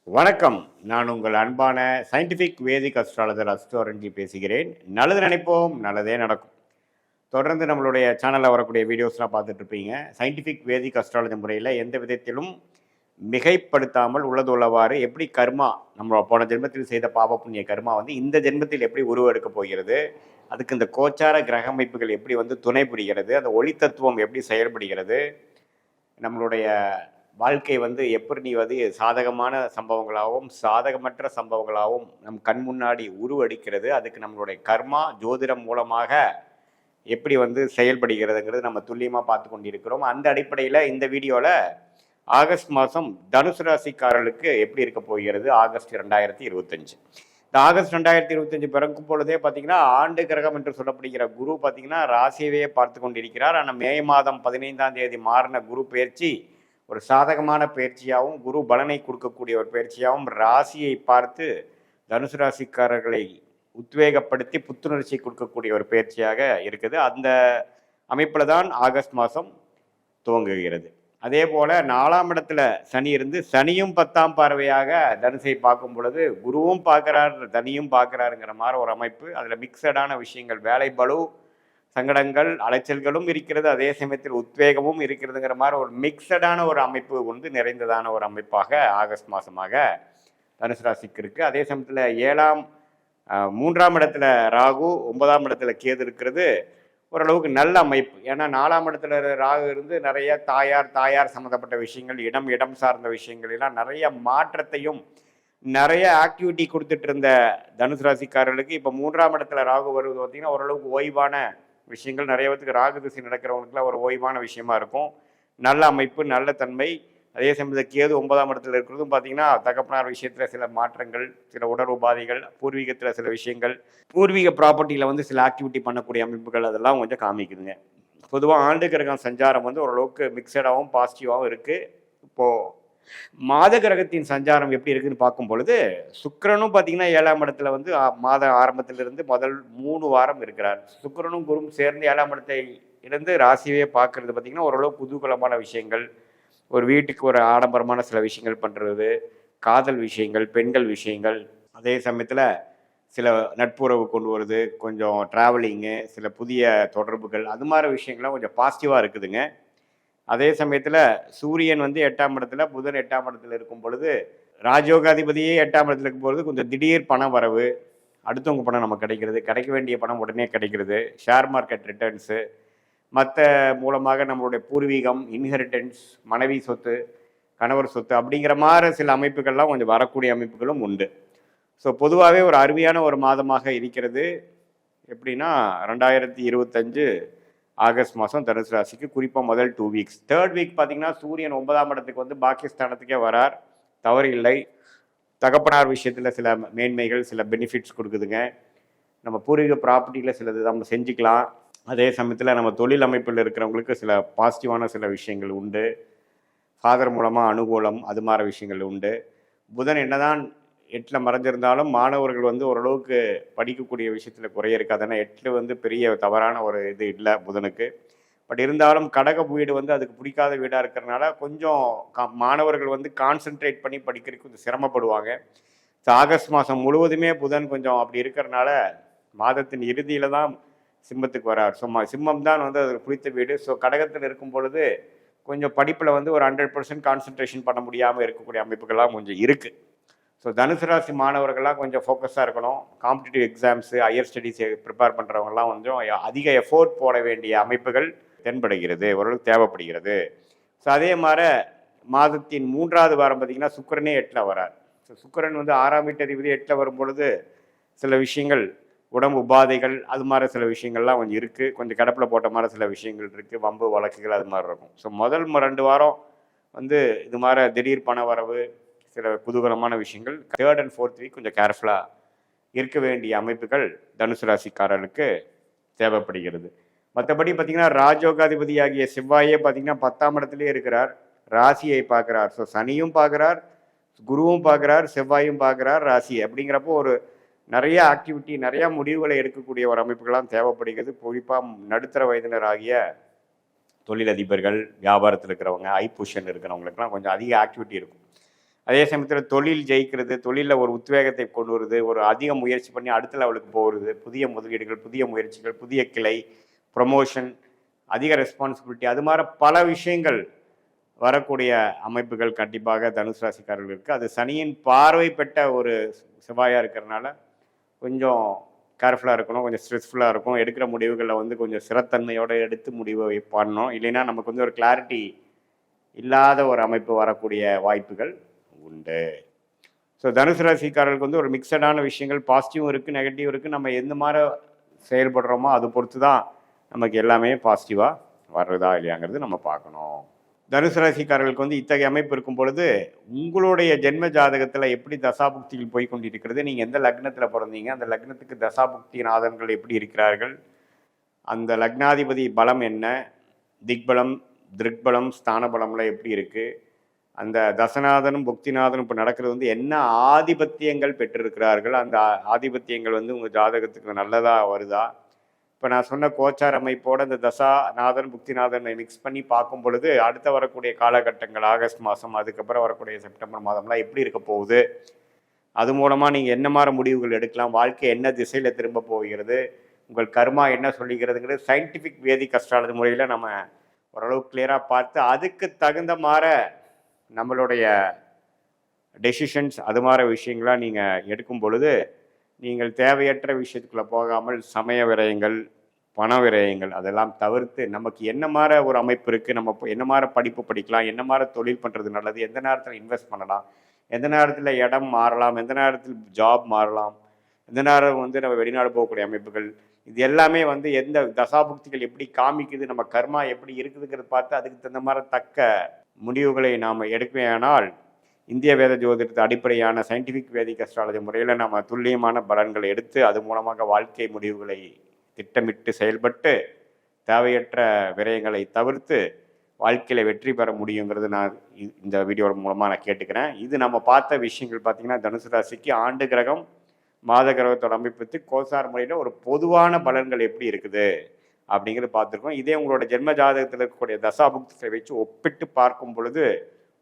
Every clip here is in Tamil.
வணக்கம். நான் உங்கள் அன்பான சயின்டிஃபிக் வேதிக் அஸ்ட்ராலஜர் அஸ்ட்ரோரஞ்சி பேசுகிறேன். நல்லது நினைப்போம், நல்லதே நடக்கும். தொடர்ந்து நம்மளுடைய சேனலில் வரக்கூடிய வீடியோஸ்லாம் பார்த்துட்டு இருப்பீங்க. சயின்டிஃபிக் வேதிக் அஸ்ட்ராலஜி முறையில் எந்த விதத்திலும் மிகைப்படுத்தாமல் உள்ளது உள்ளவாறு எப்படி கர்மா, நம்ம போன ஜென்மத்தில் செய்த பாவ புண்ணிய கர்மா வந்து இந்த ஜென்மத்தில் எப்படி உருவெடுக்க போகிறது, அதுக்கு இந்த கோச்சார கிரக அமைப்புகள் எப்படி வந்து துணை புரிகிறது, அந்த ஒளி தத்துவம் எப்படி செயல்படுகிறது, நம்மளுடைய வாழ்க்கை வந்து எப்படி வந்து சாதகமான சம்பவங்களாகவும் சாதகமற்ற சம்பவங்களாகவும் நம் கண் முன்னாடி உருவெடுக்கிறது, அதுக்கு நம்மளுடைய கர்மா ஜோதிடம் மூலமாக எப்படி வந்து செயல்படுகிறதுங்கிறது நம்ம துல்லியமாக பார்த்து கொண்டிருக்கிறோம். அந்த அடிப்படையில் இந்த வீடியோவில் ஆகஸ்ட் மாதம் தனுசு ராசிக்காரர்களுக்கு எப்படி இருக்க போகிறது ஆகஸ்ட் 2025. இந்த ஆகஸ்ட் 2025 பிறக்கும் பொழுதே பார்த்தீங்கன்னா ஆண்டு கிரகம் என்று சொல்லப்படுகிற குரு பார்த்தீங்கன்னா ராசியவே பார்த்து கொண்டிருக்கிறார். ஆனால் மே மாதம் 15ஆம் தேதி மாறின குரு பயிற்சி ஒரு சாதகமான பயிற்சியாகவும் குரு பலனை கொடுக்கக்கூடிய ஒரு பயிற்சியாகவும் ராசியை பார்த்து தனுசு ராசிக்காரர்களை உத்வேகப்படுத்தி புத்துணர்ச்சி கொடுக்கக்கூடிய ஒரு பயிற்சியாக இருக்குது. அந்த அமைப்பில் தான் ஆகஸ்ட் மாதம் துவங்குகிறது. அதே போல் 4ஆம் இடத்துல சனி இருந்து சனியும் 10ஆம் பார்வையாக தனுசை பார்க்கும் பொழுது குருவும் பார்க்குறார் சனியும் பார்க்குறாருங்கிற மாதிரி ஒரு அமைப்பு. அதில் மிக்சடான விஷயங்கள், வேலை பளு, சங்கடங்கள், அலைச்சல்களும் இருக்கிறது, அதே சமயத்தில் உத்வேகமும் இருக்கிறதுங்கிற மாதிரி ஒரு மிக்சடான ஒரு அமைப்பு வந்து நிறைந்ததான ஒரு அமைப்பாக ஆகஸ்ட் மாதமாக தனுசு ராசிக்கு இருக்குது. அதே சமயத்தில் 3ஆம் இடத்துல ராகு, 9ஆம் இடத்துல கேது இருக்கிறது ஓரளவுக்கு நல்ல அமைப்பு. ஏன்னா 4ஆம் இடத்துல ராகு இருந்து நிறைய தாயார் சம்மந்தப்பட்ட விஷயங்கள், இடம் சார்ந்த விஷயங்கள் எல்லாம் நிறைய மாற்றத்தையும் நிறைய ஆக்டிவிட்டி கொடுத்துட்டு இருந்த தனுசு ராசிக்காரர்களுக்கு இப்போ 3ஆம் இடத்துல ராகு வருவது பார்த்திங்கன்னா ஓரளவுக்கு ஓய்வான விஷயங்கள். நிறைய பேருக்கு ராகு திசை நடக்கிறவங்களுக்குலாம் ஒரு ஓய்வான விஷயமா இருக்கும். நல்ல அமைப்பு, நல்ல தன்மை. அதே சமயத்தில் கேது 9ஆம் இடத்துல இருக்கிறதும் பார்த்தீங்கன்னா தகப்பனார் விஷயத்தில் சில மாற்றங்கள், சில உடல் உபாதைகள், பூர்வீகத்தில் சில விஷயங்கள், பூர்வீக ப்ராப்பர்ட்டியில் வந்து சில ஆக்டிவிட்டி பண்ணக்கூடிய அமைப்புகள் அதெல்லாம் கொஞ்சம் காமிக்குதுங்க. பொதுவாக ஆண்டு கிரகம் சஞ்சாரம் வந்து ஓரளவுக்கு மிக்சடாகவும் பாசிட்டிவாகவும் இருக்குது. இப்போது மாத கிரகத்தின் சஞ்சாரம் எப்படி இருக்குன்னு பார்க்கும் பொழுது சுக்கிரனும் பார்த்தீங்கன்னா 7ஆம் இடத்துல வந்து மாத ஆரம்பத்திலிருந்து முதல் 3 வாரம் இருக்கிறார். சுக்கிரனும் குருவும் சேர்ந்து 7ஆம் இடத்தை இருந்து ராசியே பார்க்கறது பார்த்தீங்கன்னா ஓரளவு குதூகலமான விஷயங்கள், ஒரு வீட்டுக்கு ஒரு ஆடம்பரமான சில விஷயங்கள் பண்ணுறது, காதல் விஷயங்கள், பெண்கள் விஷயங்கள், அதே சமயத்தில் சில நட்புறவு கொண்டு வருது, கொஞ்சம் ட்ராவலிங்கு, சில புதிய தொடர்புகள், அது மாதிரி விஷயங்கள்லாம் கொஞ்சம் பாசிட்டிவாக இருக்குதுங்க. அதே சமயத்தில் சூரியன் வந்து 8ஆம் இடத்துல, புதன் 8ஆம் இடத்துல இருக்கும் பொழுது ராஜயோகாதிபதியே 8ஆம் இடத்துல இருக்கும் பொழுது கொஞ்சம் திடீர் பண வரவு, அடுத்தவங்க பணம் நமக்கு கிடைக்கிறது, கிடைக்க வேண்டிய பணம் உடனே கிடைக்கிறது, ஷேர் மார்க்கெட் ரிட்டர்ன்ஸு, மற்ற மூலமாக நம்மளுடைய பூர்வீகம், இன்ஹெரிட்டன்ஸ், மனைவி சொத்து, கணவர் சொத்து அப்படிங்கிற மாதிரி சில அமைப்புகள்லாம் கொஞ்சம் வரக்கூடிய அமைப்புகளும் உண்டு. ஸோ பொதுவாகவே ஒரு அருமையான ஒரு மாதமாக இருக்கிறது. எப்படின்னா 2025 ஆகஸ்ட் மாதம் தனுசு ராசிக்கு குறிப்பாக முதல் 2 வீக்ஸ். 3rd வீக் பார்த்தீங்கன்னா சூரியன் 9ஆம் இடத்துக்கு வந்து பாகிஸ்தானத்துக்கே வரார், தவறு இல்லை. தகப்பனார் விஷயத்தில் சில மேன்மைகள், சில பெனிஃபிட்ஸ் கொடுக்குதுங்க. நம்ம பூர்வீக ப்ராப்பர்ட்டியில் சிலது நம்ம செஞ்சுக்கலாம். அதே சமயத்தில் நம்ம தொழில் அமைப்பில் இருக்கிறவங்களுக்கு சில பாசிட்டிவான சில விஷயங்கள் உண்டு. ஃபாதர் மூலமாக அனுகூலம், அது மாதிரி விஷயங்கள் உண்டு. புதன் என்னதான் 8ல் மறைஞ்சிருந்தாலும் மாணவர்கள் வந்து ஓரளவுக்கு படிக்கக்கூடிய விஷயத்தில் குறைய இருக்காது. ஏன்னா 8 வந்து பெரிய தவறான ஒரு இது இல்லை புதனுக்கு. பட் இருந்தாலும் கடக வீடு வந்து அதுக்கு பிடிக்காத வீடாக இருக்கிறனால கொஞ்சம் மாணவர்கள் வந்து கான்சென்ட்ரேட் பண்ணி படிக்கிறதுக்கு கொஞ்சம் சிரமப்படுவாங்க. ஸோ ஆகஸ்ட் மாதம் முழுவதுமே புதன் கொஞ்சம் அப்படி இருக்கிறனால மாதத்தின் இறுதியில் தான் சிம்மத்துக்கு வரார். சிம்மம் தான் வந்து அது பிடித்த வீடு. ஸோ கடகத்தில் இருக்கும் பொழுது கொஞ்சம் படிப்பில் வந்து ஒரு 100% கான்சன்ட்ரேஷன் பண்ண முடியாமல் இருக்கக்கூடிய அமைப்புகள்லாம் கொஞ்சம் இருக்குது. ஸோ தனுசு ராசி மாணவர்கள்லாம் கொஞ்சம் ஃபோக்கஸாக இருக்கணும். Competitive exams, higher studies prepare பண்ணுறவங்கலாம் கொஞ்சம் அதிக எஃபோர்ட் போட வேண்டிய அமைப்புகள் தென்படுகிறது, ஓரளவுக்கு தேவைப்படுகிறது. ஸோ அதே மாதிரி மாதத்தின் 3ஆவது வாரம் பார்த்திங்கன்னா சுக்கிரனே 8ல் வரார். ஸோ சுக்கிரன் வந்து 6ஆம் வீட்டதிபதி 8ல் வரும் பொழுது சில விஷயங்கள், உடம்பு உபாதைகள், அது மாதிரி சில விஷயங்கள்லாம் கொஞ்சம் இருக்குது. கொஞ்சம் கிடப்பில் போட்ட மாதிரி சில விஷயங்கள் இருக்குது, வம்பு வழக்குகள் அது மாதிரி இருக்கும். ஸோ முதல் 2 வாரம் வந்து இது மாதிரி திடீர் பண வரவு, சில குதூகலமான விஷயங்கள். 3rd and 4th வீக் கொஞ்சம் கேர்ஃபுல்லாக இருக்க வேண்டிய அமைப்புகள் தனுசு ராசிக்காரர்களுக்கு தேவைப்படுகிறது. மற்றபடி பார்த்திங்கன்னா ராஜயோகாதிபதியாகிய செவ்வாயே பார்த்திங்கன்னா 10ஆம் இடத்துலேயே இருக்கிறார், ராசியை பார்க்குறார். ஸோ சனியும் பார்க்குறார், குருவும் பார்க்குறார், செவ்வாயும் பார்க்குறார் ராசி. அப்படிங்கிறப்போ ஒரு நிறைய ஆக்டிவிட்டி, நிறையா முடிவுகளை எடுக்கக்கூடிய ஒரு அமைப்புகள்லாம் தேவைப்படுகிறது. குறிப்பாக நடுத்தர வயதினர் ஆகிய தொழிலதிபர்கள், வியாபாரத்தில் இருக்கிறவங்க, ஐ பொசிஷன் இருக்கிறவங்களுக்குலாம் கொஞ்சம் அதிக ஆக்டிவிட்டி இருக்கும். அதே சமயத்தில் தொழில் ஜெயிக்கிறது, தொழிலில் ஒரு உத்வேகத்தை கொண்டு வருது, ஒரு அதிக முயற்சி பண்ணி அடுத்த லெவலுக்கு போகிறது, புதிய முதலீடுகள், புதிய முயற்சிகள், புதிய கிளை, ப்ரொமோஷன், அதிக ரெஸ்பான்சிபிலிட்டி, அது மாதிரி பல விஷயங்கள் வரக்கூடிய அமைப்புகள் கண்டிப்பாக தனுசு ராசிக்காரர்கள் இருக்குது. அது சனியின் பார்வை பெற்ற ஒரு செவ்வாயாக இருக்கிறதுனால கொஞ்சம் கேர்ஃபுல்லாக இருக்கணும், கொஞ்சம் ஸ்ட்ரெஸ்ஃபுல்லாக இருக்கும். எடுக்கிற முடிவுகளில் வந்து கொஞ்சம் சிறத்தன்மையோடு எடுத்து முடிவை பண்ணணும். இல்லைன்னா நமக்கு வந்து ஒரு கிளாரிட்டி இல்லாத ஒரு அமைப்பு வரக்கூடிய வாய்ப்புகள் உண்டு. ஸோ தனுசு ராசிக்காரர்களுக்கு வந்து ஒரு மிக்சடான விஷயங்கள், பாசிட்டிவும் இருக்குது, நெகட்டிவ் இருக்குது. நம்ம எந்த மாதிரி செயல்படுறோமோ அது பொறுத்து தான் நமக்கு எல்லாமே பாசிட்டிவாக வர்றதா இல்லையாங்கிறது நம்ம பார்க்கணும். தனுசு ராசிக்காரர்களுக்கு வந்து இத்தகைய அமைப்பு இருக்கும் பொழுது உங்களுடைய ஜென்ம ஜாதகத்தில் எப்படி தசாபுக்திகள் போய் கொண்டிருக்கிறது, நீங்கள் எந்த லக்னத்தில் பிறந்தீங்க, அந்த லக்னத்துக்கு தசாபுக்தி நாதன்கள் எப்படி இருக்கிறார்கள், அந்த லக்னாதிபதி பலம் என்ன, திக்பலம், திருக்பலம், ஸ்தான பலம்லாம் எப்படி இருக்குது, அந்த தசநாதனும் புக்திநாதனும் இப்போ நடக்கிறது வந்து என்ன ஆதிபத்தியங்கள் பெற்றிருக்கிறார்கள், அந்த ஆதிபத்தியங்கள் வந்து உங்கள் ஜாதகத்துக்கு நல்லதாக வருதா. இப்போ நான் சொன்ன கோச்சார் அமைப்போடு இந்த தசாநாதன் புக்திநாதனை மிக்ஸ் பண்ணி பார்க்கும் பொழுது அடுத்த வரக்கூடிய காலகட்டங்கள் ஆகஸ்ட் மாதம், அதுக்கப்புறம் வரக்கூடிய செப்டம்பர் மாதம்லாம் எப்படி இருக்க போகுது, அது மூலமாக நீங்கள் என்ன மாதிரி முடிவுகள் எடுக்கலாம், வாழ்க்கை என்ன திசையில் திரும்ப போகிறது, உங்கள் கர்மா என்ன சொல்லிக்கிறதுங்கிறது சயின்டிஃபிக் வேதிக் அஸ்ட்ராலஜி முறையில் நம்ம ஓரளவு கிளியராக பார்த்து அதுக்கு தகுந்த மாதிரி நம்மளுடைய டெசிஷன்ஸ் அது மாதிரி விஷயங்களாக நீங்கள் எடுக்கும் பொழுது நீங்கள் தேவையற்ற விஷயத்துக்குள்ளே போகாமல் சமய விரயங்கள், பண விரயங்கள் அதெல்லாம் தவிர்த்து நமக்கு என்ன மாதிரி ஒரு அமைப்பு இருக்குது, நம்ம என்ன மாதிரி படிப்பு படிக்கலாம், என்ன மாதிரி தொழில் பண்ணுறது நல்லது, எந்த நேரத்தில் இன்வெஸ்ட் பண்ணலாம், எந்த நேரத்தில் இடம் மாறலாம், எந்த நேரத்தில் ஜாப் மாறலாம், எந்த நேரம் வந்து நம்ம வெளிநாடு போகக்கூடிய அமைப்புகள், இது எல்லாமே வந்து எந்த தசாபுக்திகள் எப்படி காமிக்குது, நம்ம கர்மா எப்படி இருக்குதுங்கிறது பார்த்து அதுக்கு தகுந்த மாதிரி தக்க முடிவுகளை நாம் எடுக்கவேனால் இந்திய வேத ஜோதிடத்தை அடிப்படையான சயின்டிஃபிக் வேதிக் அஸ்ட்ராலஜி முறையில் நம்ம துல்லியமான பலன்களை எடுத்து அது மூலமாக வாழ்க்கை முடிவுகளை திட்டமிட்டு செயல்பட்டு தேவையற்ற விரயங்களை தவிர்த்து வாழ்க்கையில் வெற்றி பெற முடியுங்கிறது நான் இந்த வீடியோ மூலமாக நான் கேட்டுக்கிறேன். இது நம்ம பார்த்த விஷயங்கள் பார்த்திங்கன்னா தனுசு ராசிக்கு ஆண்டு கிரகம், மாத கிரகத்தோட அமைப்பு, கோசார் முறையில் ஒரு பொதுவான பலன்கள் எப்படி இருக்குது அப்படிங்கிறது பார்த்துருக்கோம். இதே உங்களோட ஜென்ம ஜாதகத்தில் இருக்கக்கூடிய தசாபுக்திகளை வச்சு ஒப்பிட்டு பார்க்கும் பொழுது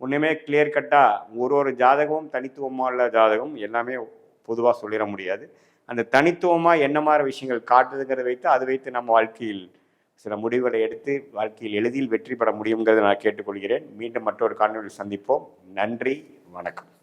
ஒன்றுமே கிளியர் கட்டாக ஒரு ஜாதகமும் தனித்துவமாக உள்ள ஜாதகம் எல்லாமே பொதுவாக சொல்லிட முடியாது. அந்த தனித்துவமாக என்ன மாதிரி விஷயங்கள் காட்டுதுங்கிறத வைத்து அதை வைத்து நம்ம வாழ்க்கையில் சில முடிவுகளை எடுத்து வாழ்க்கையில் எளிதில் வெற்றி பெற முடியுங்கிறத நான் கேட்டுக்கொள்கிறேன். மீண்டும் மற்றொரு காணொளியில் சந்திப்போம். நன்றி, வணக்கம்.